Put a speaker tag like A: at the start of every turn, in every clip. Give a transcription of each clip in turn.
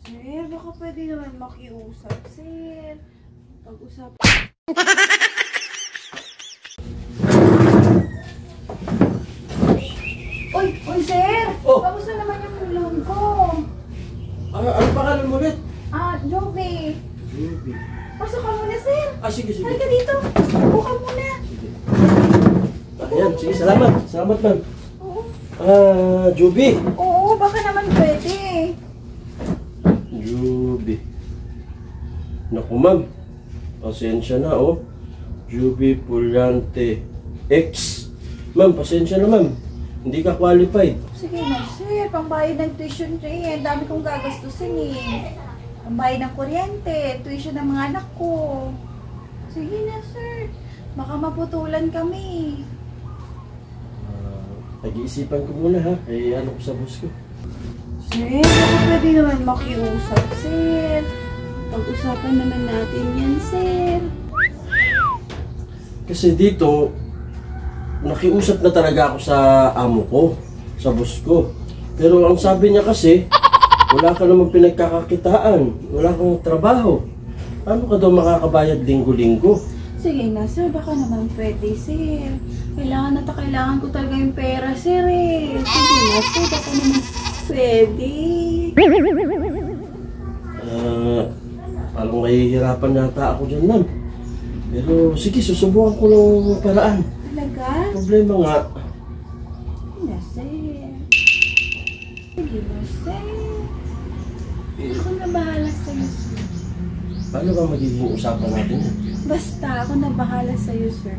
A: Sir, baka pwede naman makiusap, sir. Pag-usap. Uy, sir!
B: Oh.
A: Kamusta naman yung ulam ko?
B: Ano pangalan mo ulit?
A: Joby.
B: Joby.
A: Pasok ka muna, sir.
B: Sige.
A: Halika dito. Upo ka muna.
B: Sige. Ayan, sige, salamat. Salamat, ma'am.
A: Oo.
B: Joby.
A: Oo, baka naman pwede.
B: Joby. Naku, ma'am. Pasensya na, oh. Joby Pullante X. Ma'am, pasensya na, ma'am. Hindi ka qualified.
A: Sige na, sir. Pambayad ng tuition rin. Dami kong gagastusin eh. Pambayad ng kuryente, tuition ng mga anak ko. Sige na, sir. Baka maputulan kami.
B: Pag-iisipan ko muna, ha. Ano ko sa boss ko.
A: Sir, baka pwede naman makiusap, sir. Pag-usapan naman natin yan, sir.
B: Kasi dito, nakiusap na talaga ako sa amo ko, sa boss ko. Pero ang sabi niya kasi, wala ka namang pinagkakakitaan, wala kang trabaho. Paano ka daw makakabayad linggo-linggo?
A: Sige na, sir. Baka naman pwede, sir. Kailangan ko talaga yung pera, sir, eh. Sige na, sir. Baka naman pwede.
B: Parang mahihirapan yata ako dyan, ma'am. Pero sige, susubukan ko ng paraan.
A: Talaga?
B: Problema nga,
A: Sige na, sir. Sige na, sir. Ako na bahala sa'yo, sir.
B: paano ba magiging usapan natin yan?
A: Basta, ako na bahala sa'yo, sir.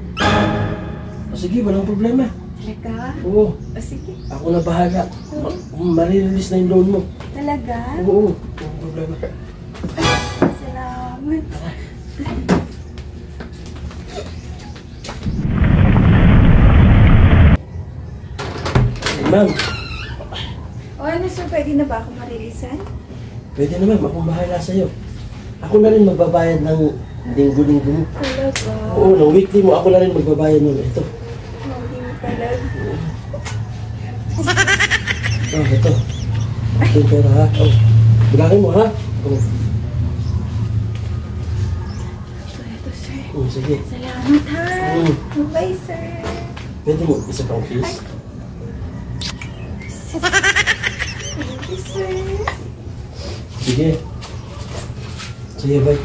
B: Sige, walang problema.
A: Talaga?
B: Oo,
A: Sige.
B: ako na bahala. Marirelease na yung loan mo.
A: Talaga?
B: Oo, walang problema.
A: Salamat.
B: Ma'am,
A: O ano, sir? Pwede na ba ako marilisan?
B: pwede naman, akong bahala sa'yo. Ako na rin magbabayad ng linggo-linggo mo.
A: Talaga?
B: Oo, ng weekly mo, ako na rin magbabayad nun. Ito.
A: Hindi talaga.
B: Ito. Ito yung pera, ha? Bilangin mo, ha?
A: Ito, sir.
B: Sige.
A: Salamat, ha? Bye, sir.
B: Pwede mo isa pang piece?
A: Thank you, sir.
B: Sige. Sige, bye.